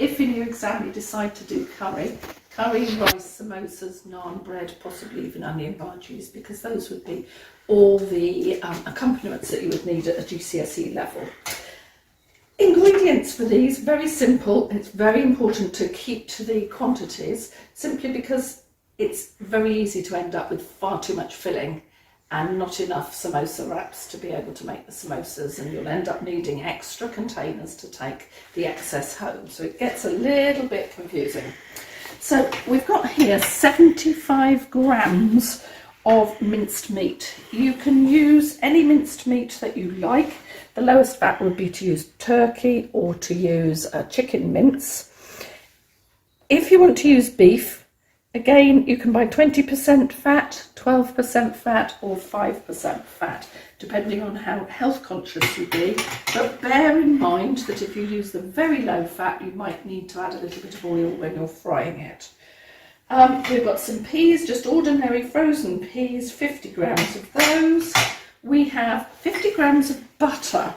If in your exam you decide to do curry, rice, samosas, naan bread, possibly even onion bhajis, because those would be all the accompaniments that you would need at a GCSE level. Ingredients for these, very simple. It's very important to keep to the quantities, simply because it's very easy to end up with far too much filling and not enough samosa wraps to be able to make the samosas, and you'll end up needing extra containers to take the excess home. So it gets a little bit confusing. So we've got here 75 grams of minced meat. You can use any minced meat that you like. The lowest fat would be to use turkey or to use chicken mince. If you want to use beef, again, you can buy 20% fat, 12% fat or 5% fat, depending on how health conscious you be. But bear in mind that if you use the very low fat, you might need to add a little bit of oil when you're frying it. We've got some peas, just ordinary frozen peas, 50 grams of those. We have 50 grams of butter.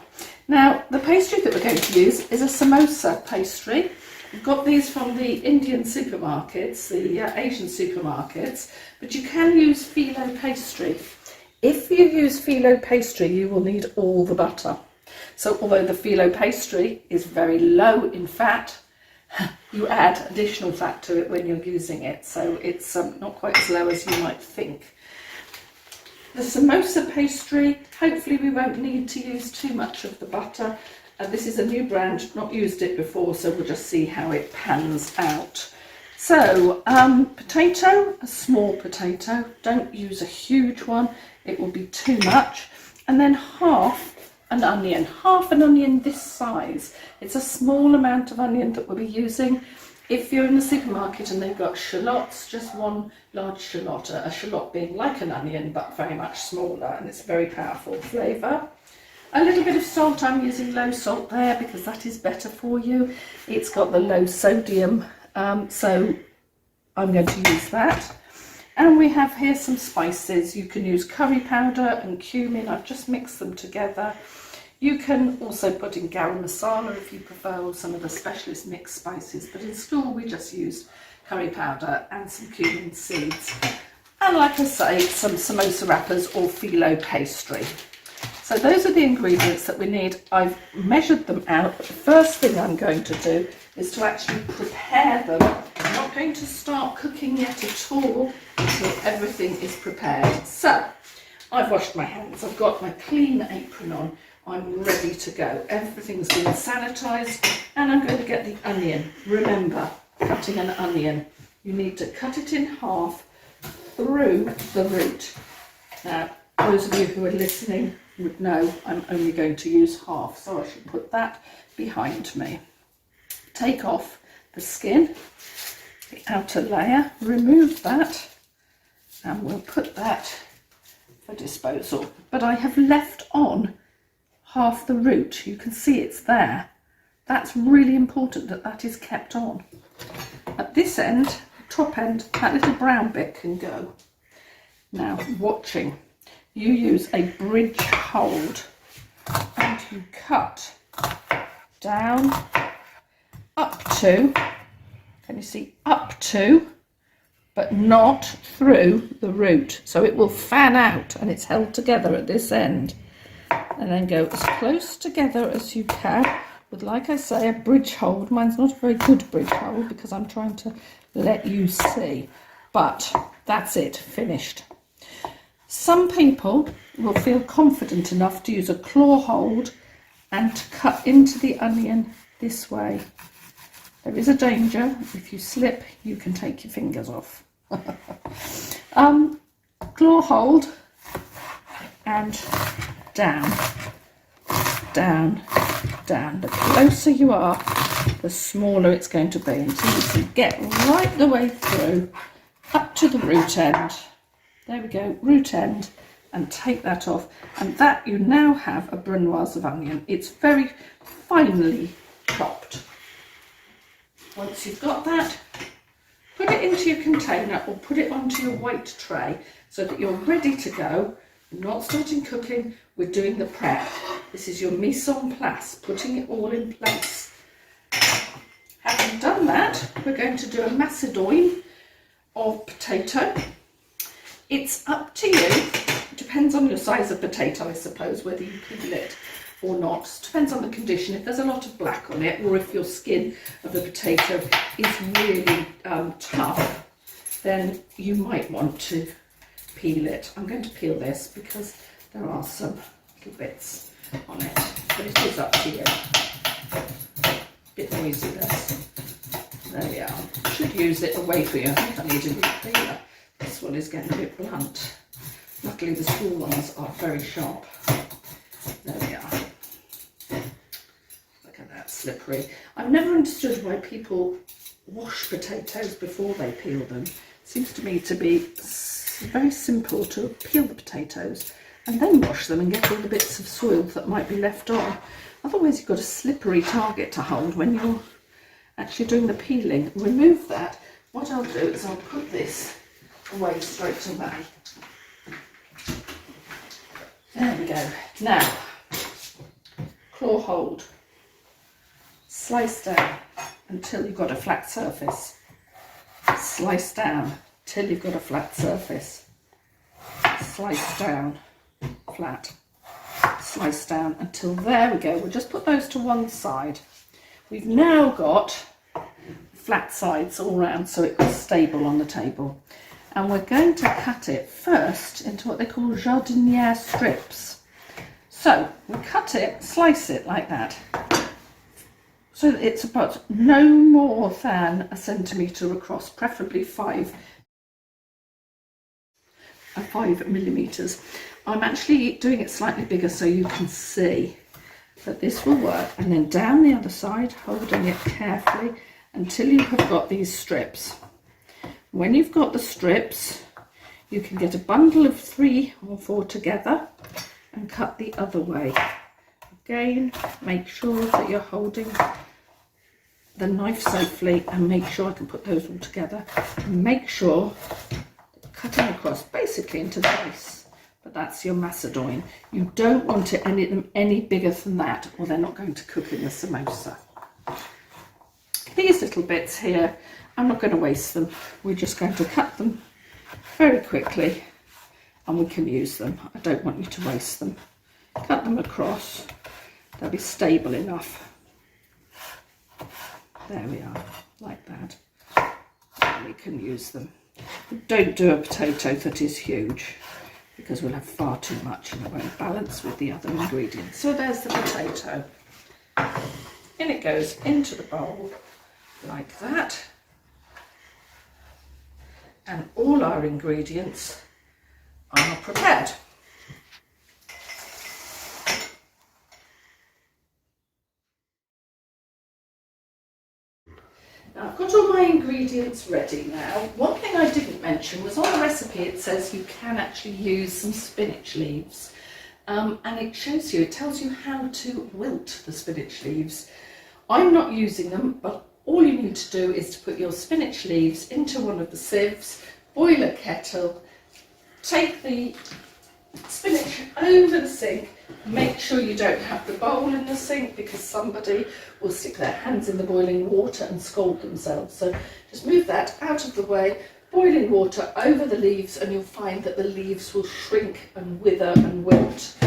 Now, the pastry that we're going to use is a samosa pastry. We've got these from the Indian supermarkets, the Asian supermarkets, but you can use phyllo pastry. If you use phyllo pastry, you will need all the butter. So although the phyllo pastry is very low in fat, you add additional fat to it when you're using it, so it's not quite as low as you might think. The samosa pastry, hopefully we won't need to use too much of the butter. This is a new brand, not used it before, so we'll just see how it pans out. So, potato, a small potato, don't use a huge one, it will be too much. And then half an onion this size. It's a small amount of onion that we'll be using. If you're in the supermarket and they've got shallots, just one large shallot, a shallot being like an onion but very much smaller, and it's a very powerful flavour. A little bit of salt, I'm using low salt there because that is better for you. It's got the low sodium, so I'm going to use that. And we have here some spices. You can use curry powder and cumin. I've just mixed them together. You can also put in garam masala if you prefer, or some of the specialist mixed spices, but in school we just used curry powder and some cumin seeds. And like I say, some samosa wrappers or phyllo pastry. So those are the ingredients that we need. I've measured them out, but the first thing I'm going to do is to actually prepare them. I'm not going to start cooking yet at all until everything is prepared. So I've washed my hands, I've got my clean apron on, I'm ready to go. Everything's been sanitised, and I'm going to get the onion. Remember, cutting an onion, you need to cut it in half through the root. Now, those of you who are listening would know I'm only going to use half, so I should put that behind me. Take off the skin, the outer layer, remove that, and we'll put that for disposal. But I have left on half the root. You can see it's there. That's really important that that is kept on. At this end, top end, that little brown bit can go. Now, watching. You use a bridge hold and you cut down up to, can you see, up to, but not through the root. So it will fan out and it's held together at this end. And then go as close together as you can with, like I say, a bridge hold. Mine's not a very good bridge hold because I'm trying to let you see. But that's it, finished. Some people will feel confident enough to use a claw hold and to cut into the onion this way. There is a danger. If you slip, you can take your fingers off. Claw hold and down, down, down. The closer you are, the smaller it's going to be, until you can get right the way through up to the root end. There we go, root end, and take that off. And that you now have a brunoise of onion. It's very finely chopped. Once you've got that, put it into your container or put it onto your white tray so that you're ready to go. We're not starting cooking, we're doing the prep. This is your mise en place, putting it all in place. Having that, we're going to do a macédoine of potato. It's up to you. It depends on your size of potato, I suppose, whether you peel it or not. It depends on the condition. If there's a lot of black on it, or if your skin of the potato is really tough, then you might want to peel it. I'm going to peel this because there are some little bits on it, but it is up to you. Bit noisy this. There we are. I should use it away for you. I think I need a new peeler. This one is getting a bit blunt. Luckily the small ones are very sharp. There we are. Look at that, slippery. I've never understood why people wash potatoes before they peel them. It seems to me to be very simple to peel the potatoes and then wash them and get all the bits of soil that might be left on. Otherwise you've got a slippery target to hold when you're actually doing the peeling. Remove that. What I'll do is I'll put this away straight away. There we go. Now, claw hold. Slice down until you've got a flat surface. Slice down till you've got a flat surface. Slice down, flat. Slice down until, there we go. We'll just put those to one side. We've now got flat sides all round so it's stable on the table. And we're going to cut it first into what they call jardinière strips. So we cut it, slice it like that. So that it's about no more than 1 centimetre across, preferably 5 millimetres. I'm actually doing it slightly bigger so you can see that this will work. And then down the other side, holding it carefully until you have got these strips. When you've got the strips, you can get a bundle of 3 or 4 together and cut the other way. Again, make sure that you're holding the knife safely and make sure I can put those all together. And make sure cutting across basically into the base. But that's your macédoine. You don't want it any bigger than that or they're not going to cook in the samosa. These little bits here, I'm not going to waste them. We're just going to cut them very quickly and we can use them. I don't want you to waste them. Cut them across. They'll be stable enough. There we are, like that. And we can use them. But don't do a potato that is huge because we'll have far too much and it won't balance with the other ingredients. So there's the potato. And it goes into the bowl like that. And all our ingredients are prepared. Now I've got all my ingredients ready now. One thing I didn't mention was on the recipe it says you can actually use some spinach leaves. And it shows you, it tells you how to wilt the spinach leaves. I'm not using them, but all you need to do is to put your spinach leaves into one of the sieves, boil a kettle, take the spinach over the sink, make sure you don't have the bowl in the sink because somebody will stick their hands in the boiling water and scald themselves. So just move that out of the way, boiling water over the leaves, and you'll find that the leaves will shrink and wither and wilt.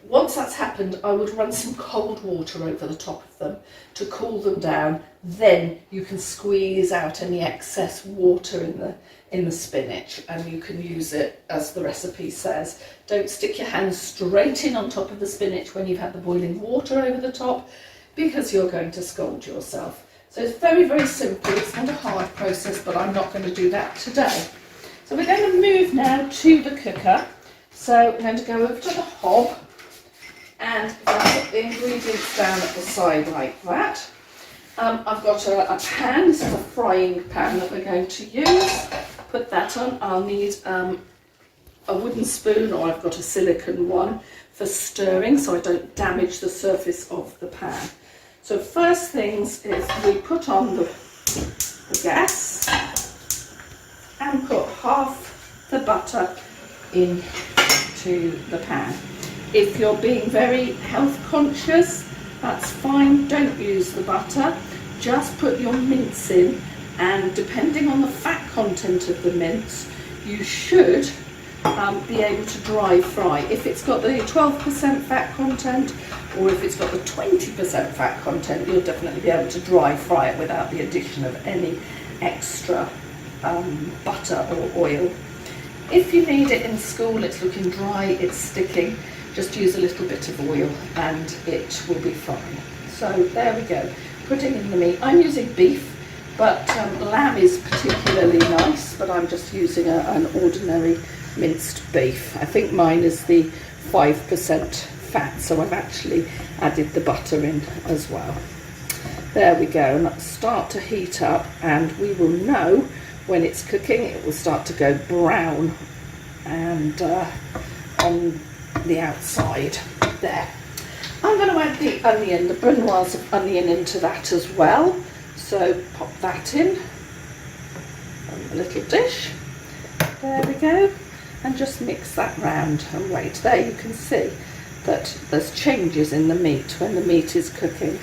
Once that's happened, I would run some cold water over the top of them to cool them down. Then you can squeeze out any excess water in the spinach and you can use it as the recipe says. Don't stick your hands straight in on top of the spinach when you've had the boiling water over the top because you're going to scald yourself. So it's very, very simple. It's not a hard process, but I'm not going to do that today. So we're going to move now to the cooker. So we're going to go over to the hob. And I'll put the ingredients down at the side like that. I've got a pan, this is a frying pan that we're going to use. Put that on. I'll need a wooden spoon, or I've got a silicone one for stirring so I don't damage the surface of the pan. So first things is we put on the gas and put half the butter into the pan. If you're being very health conscious, that's fine, don't use the butter. just put your mince in, and depending on the fat content of the mince, you should be able to dry fry. If it's got the 12% fat content, or if it's got the 20% fat content, you'll definitely be able to dry fry it without the addition of any extra butter or oil. If you need it in school, it's looking dry, it's sticking, just use a little bit of oil and it will be fine. So there we go, putting in the meat. I'm using beef, but lamb is particularly nice, but I'm just using an ordinary minced beef. I think mine is the 5% fat, so I've actually added the butter in as well. There we go, and let's start to heat up, and we will know when it's cooking. It will start to go brown and on the outside there. I'm going to add the onion, the brunoise of onion into that as well. So pop that in on a little dish. There we go. And just mix that round and wait. There you can see that there's changes in the meat. When the meat is cooking,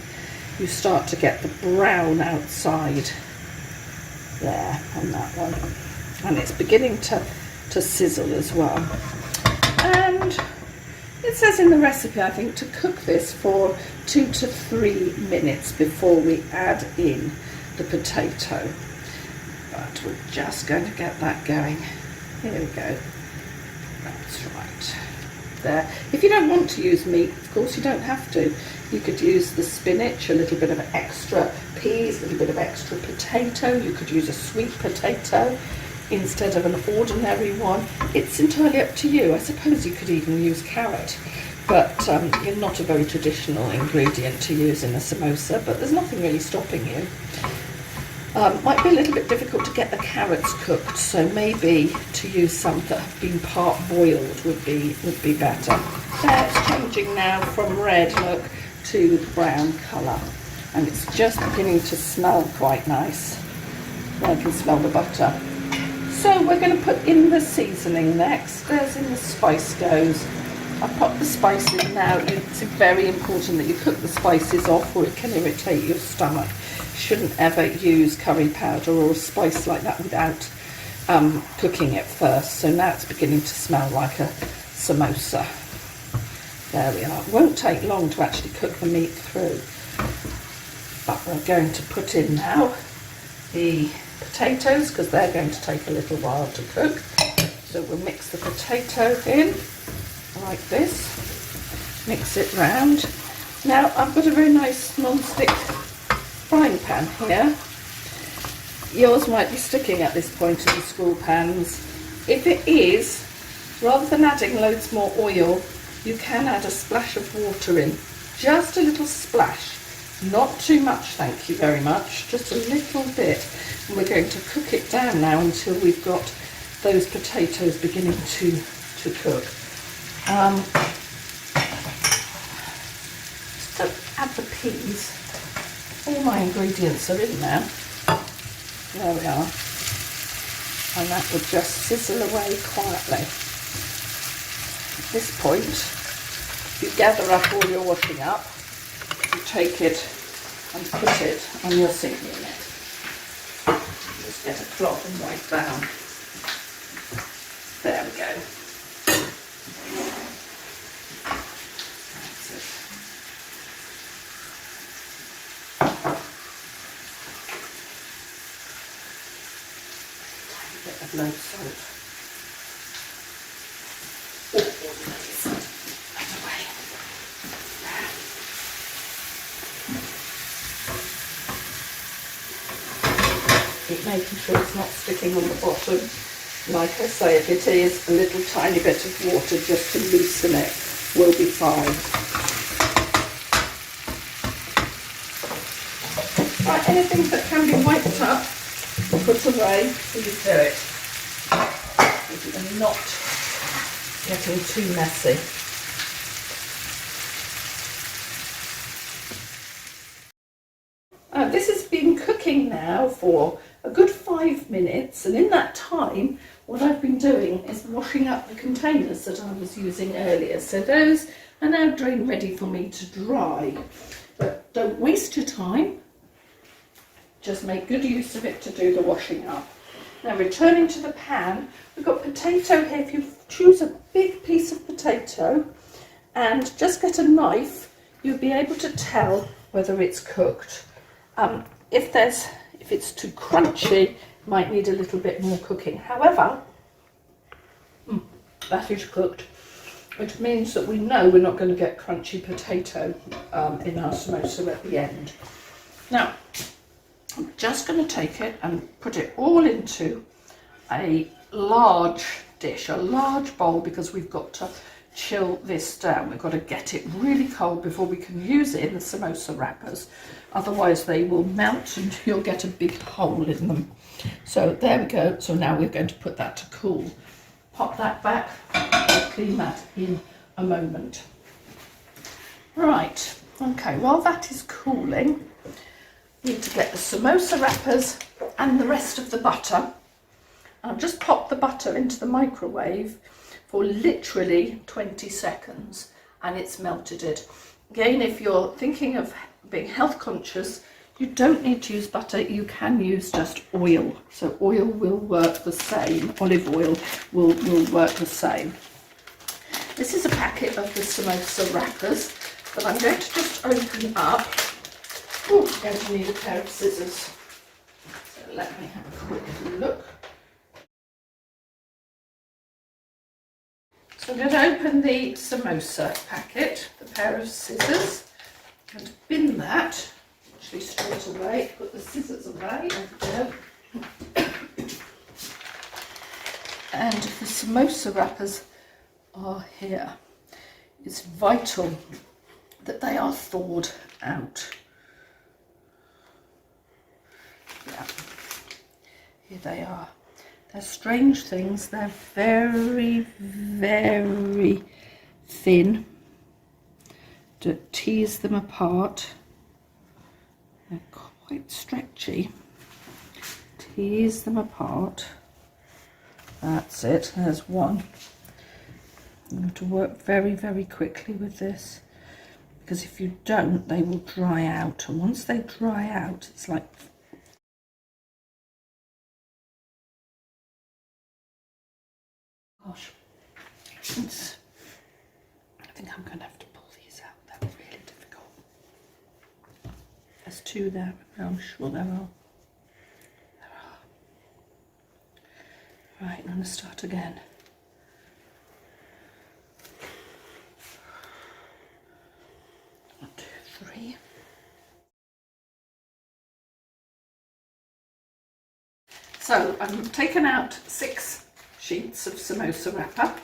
you start to get the brown outside there on that one. And it's beginning to sizzle as well. And it says in the recipe, I think, to cook this for 2 to 3 minutes before we add in the potato. But we're just going to get that going. Here we go. That's right. There. If you don't want to use meat, of course you don't have to. You could use the spinach, a little bit of extra peas, a little bit of extra potato. You could use a sweet potato instead of an ordinary one. It's entirely up to you. I suppose you could even use carrot, but not a very traditional ingredient to use in a samosa, but there's nothing really stopping you. Might be a little bit difficult to get the carrots cooked, so maybe to use some that have been part boiled would be better. There, it's changing now from red, look, to the brown colour, and it's just beginning to smell quite nice. I can smell the butter. So we're going to put in the seasoning next. There's in the spice goes. I pop the spice in now. It's very important that you cook the spices off, or it can irritate your stomach. You shouldn't ever use curry powder or a spice like that without cooking it first. So now it's beginning to smell like a samosa. There we are. It won't take long to actually cook the meat through. But we're going to put in now the potatoes, because they're going to take a little while to cook. So we'll mix the potato in like this, mix it round. Now I've got a very nice non-stick frying pan here. Yours might be sticking at this point in the school pans. If it is, rather than adding loads more oil, you can add a splash of water in, just a little splash. Not too much, thank you very much, just a little bit. And we're going to cook it down now until we've got those potatoes beginning to cook. So add the peas. All my ingredients are in now. There we are. And that will just sizzle away quietly. At this point, you gather up all your washing up. You take it and put it on your sink unit. Just get a cloth and wipe down. There we go. That's it. Tiny bit of low salt. Ordinary salt. Out of the way. Keep making sure it's not sticking on the bottom. Like I say, if it is, a little tiny bit of water just to loosen it will be fine. Right, anything that can be wiped up or put away, please do it. You're not getting too messy. This has been cooking now for a good 5 minutes, and in that time what I've been doing is washing up the containers that I was using earlier. So those are now drained ready for me to dry. But don't waste your time. just make good use of it to do the washing up. Now returning to the pan, we've got potato here. If you choose a big piece of potato and just get a knife, you'll be able to tell whether it's cooked. If it's too crunchy, might need a little bit more cooking. However, that is cooked, which means that we know we're not going to get crunchy potato in our samosa at the end. Now, I'm just going to take it and put it all into a large dish, a large bowl, because we've got to chill this down. We've got to get it really cold before we can use it in the samosa wrappers. Otherwise they will melt and you'll get a big hole in them. So there we go. So now we're going to put that to cool. Pop that back, I'll clean that in a moment. Right, okay, while that is cooling, we need to get the samosa wrappers and the rest of the butter. I'll just pop the butter into the microwave for literally 20 seconds and it's melted it. Again, if you're thinking of being health conscious, you don't need to use butter, you can use just oil. So oil will work the same, olive oil will work the same. This is a packet of the samosa wrappers that I'm going to just open up. Oh, I'm going to need a pair of scissors. So let me have a quick look. So I'm going to open the samosa packet, the pair of scissors, and bin that. Actually straight away, put the scissors away, there we go. And the samosa wrappers are here. It's vital that they are thawed out. Yeah, here they are. They're strange things, they're very, very thin. To tease them apart. They're quite stretchy. Tease them apart. That's it, there's one. You have to work very, very quickly with this, because if you don't, they will dry out. And once they dry out, it's like gosh, I think I'm going to have to pull these out. They're really difficult. There's two there, but I'm sure there are. Right, I'm going to start again. One, two, three. So I've taken out 6 sheets of samosa wrapper,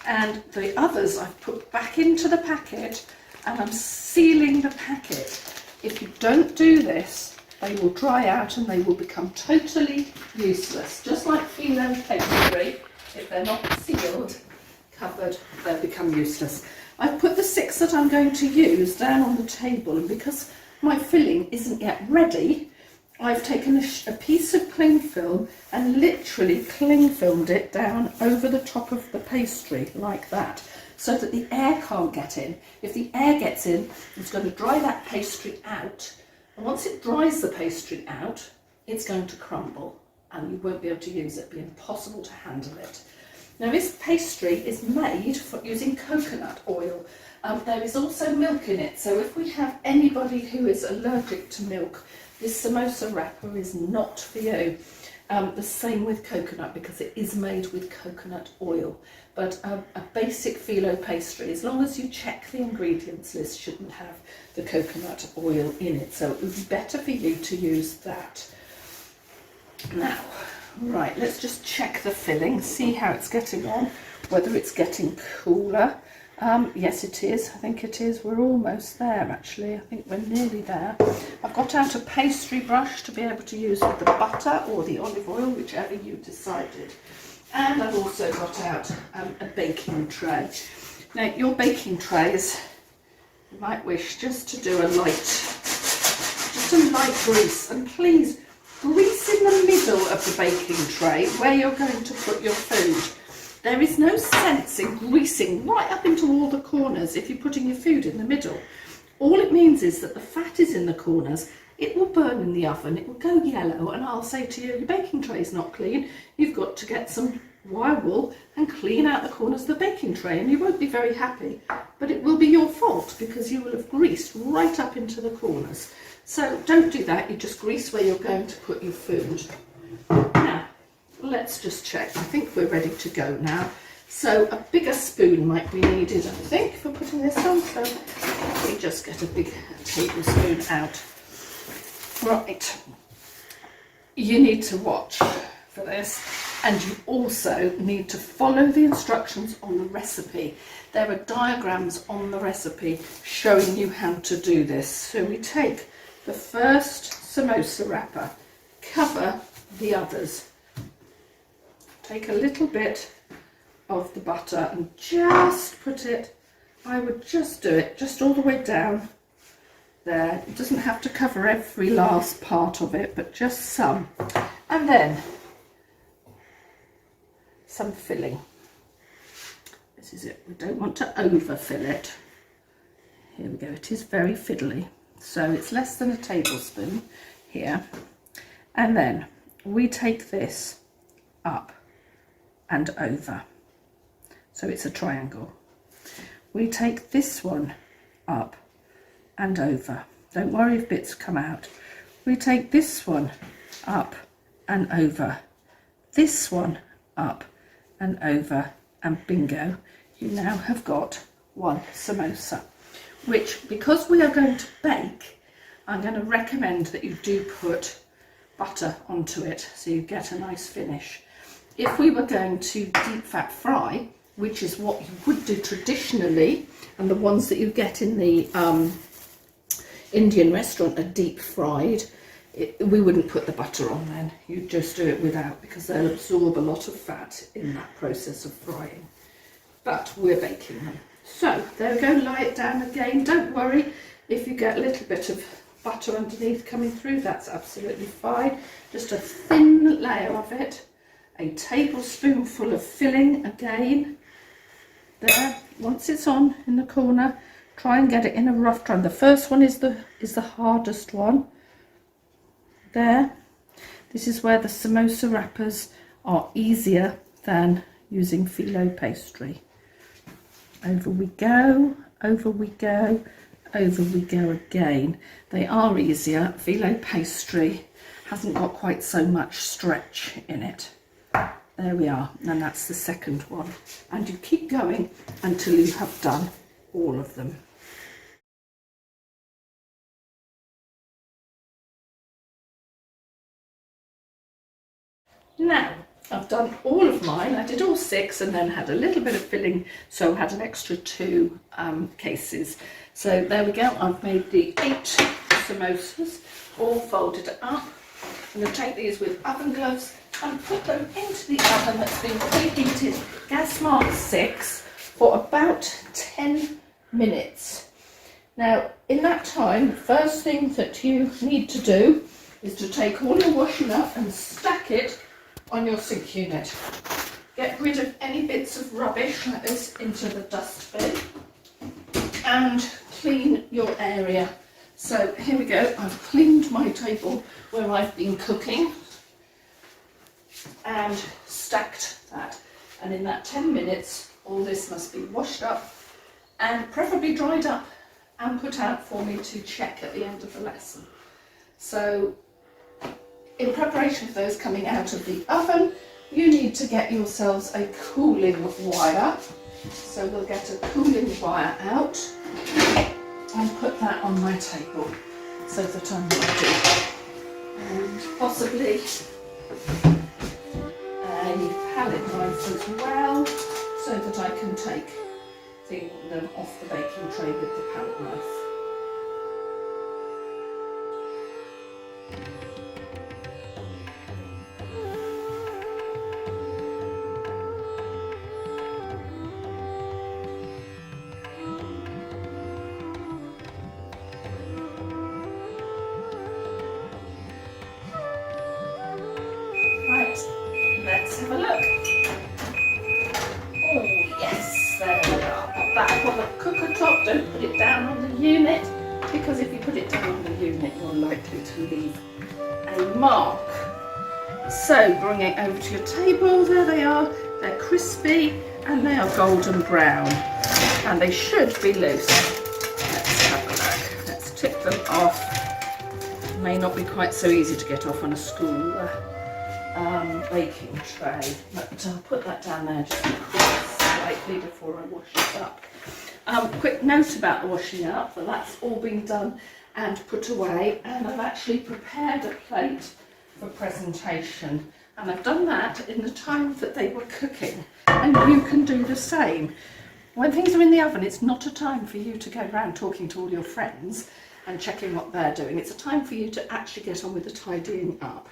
and the others I've put back into the packet, and I'm sealing the packet. If you don't do this, they will dry out and they will become totally useless. Just like phyllo pastry, if they're not sealed, covered, they'll become useless. I've put the 6 that I'm going to use down on the table, and because my filling isn't yet ready, I've taken a piece of cling film and literally cling filmed it down over the top of the pastry like that, so that the air can't get in. If the air gets in, it's going to dry that pastry out, and once it dries the pastry out, it's going to crumble and you won't be able to use it. It'll be impossible to handle it. Now this pastry is made using coconut oil. There is also milk in it, so if we have anybody who is allergic to milk, this samosa wrapper is not for you. The same with coconut, because it is made with coconut oil. But a basic phyllo pastry, as long as you check the ingredients list, shouldn't have the coconut oil in it. So it would be better for you to use that. Now, right, let's just check the filling, see how it's getting on, whether it's getting cooler. Yes, it is. I think it is. We're almost there, actually. I think we're nearly there. I've got out a pastry brush to be able to use with the butter or the olive oil, whichever you decided. And I've also got out a baking tray. Now, your baking trays, you might wish just to do a light grease. And please, grease in the middle of the baking tray where you're going to put your food. There is no sense in greasing right up into all the corners if you're putting your food in the middle. All it means is that the fat is in the corners it will burn in the oven, it will go yellow, and I'll say to you, your baking tray is not clean, you've got to get some wire wool and clean out the corners of the baking tray, and you won't be very happy, but it will be your fault because you will have greased right up into the corners. So don't do that, you just grease where you're going to put your food. Now, let's just check. I think we're ready to go now. So a bigger spoon might be needed, I think, for putting this on. So we just get a big tablespoon out. Right, you need to watch for this, and you also need to follow the instructions on the recipe. There are diagrams on the recipe showing you how to do this. So we take the first samosa wrapper, cover the others, take a little bit of the butter and just put it, I would just do it just all the way down there. It doesn't have to cover every last part of it, but just some. And then some filling. This is it. We don't want to overfill it. Here we go. It is very fiddly. So it's less than a tablespoon here. And then we take this up and over. So it's a triangle. We take this one up and over. Don't worry if bits come out. We take this one up and over. This one up and over, and bingo, you now have got one samosa, which, because we are going to bake, I'm going to recommend that you do put butter onto it so you get a nice finish. If we were going to deep fat fry, which is what you would do traditionally, and the ones that you get in the Indian restaurant are deep fried, we wouldn't put the butter on then. You'd just do it without, because they'll absorb a lot of fat in that process of frying. But we're baking them. So there we go, lie it down again. Don't worry if you get a little bit of butter underneath coming through, that's absolutely fine. Just a thin layer of it. A tablespoonful of filling again. There, once it's on in the corner, try and get it in a rough triangle. The first one is the hardest one. There, this is where the samosa wrappers are easier than using phyllo pastry. Over we go, over we go, over we go again. They are easier. Phyllo pastry hasn't got quite so much stretch in it. There we are, and that's the second one. And you keep going until you have done all of them. Now, I've done all of mine. I did all 6 and then had a little bit of filling, so I had an extra 2 cases. So there we go, I've made the 8 samosas, all folded up. I'm going to take these with oven gloves and put them into the oven that's been preheated, gas mark 6, for about 10 minutes. Now, in that time, the first thing that you need to do is to take all your washing up and stack it on your sink unit. Get rid of any bits of rubbish like this into the dustbin and clean your area. So here we go, I've cleaned my table where I've been cooking and stacked that, and in that 10 minutes all this must be washed up and preferably dried up and put out for me to check at the end of the lesson. So in preparation for those coming out of the oven, you need to get yourselves a cooling wire. So we'll get a cooling wire out and put that on my table so that I'm ready. And possibly a palette knife as well, so that I can take them off the baking tray with the palette knife. Let's have a look. Oh yes, there we are. Put that on the cooker top, don't put it down on the unit, because if you put it down on the unit you're likely to leave a mark. So bring it over to your table. There they are. They're crispy and they are golden brown, and they should be loose. Let's have a look. Let's tip them off. May not be quite so easy to get off on a school baking tray, but I'll put that down there just slightly before I wash it up. Quick note about the washing up, that that's all been done and put away, and I've actually prepared a plate for presentation, and I've done that in the time that they were cooking, and you can do the same. When things are in the oven, it's not a time for you to go around talking to all your friends and checking what they're doing. It's a time for you to actually get on with the tidying up.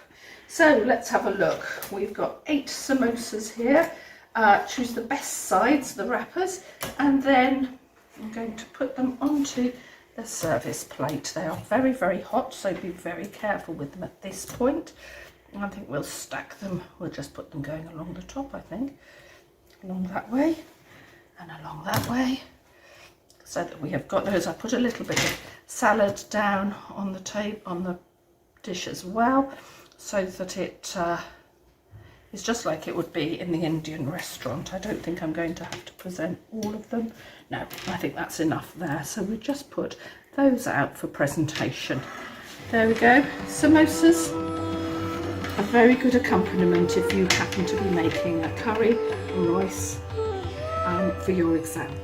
So let's have a look. We've got 8 samosas here. Choose the best sides, the wrappers, and then I'm going to put them onto the service plate. They are very, very hot, so be very careful with them at this point. I think we'll stack them. We'll just put them going along the top, I think. Along that way and along that way, so that we have got those. I put a little bit of salad down on the table, on the dish as well, so that it is just like it would be in the Indian restaurant. I don't think I'm going to have to present all of them. No, I think that's enough there. So we just put those out for presentation. There we go. Samosas, a very good accompaniment if you happen to be making a curry or rice for your exam.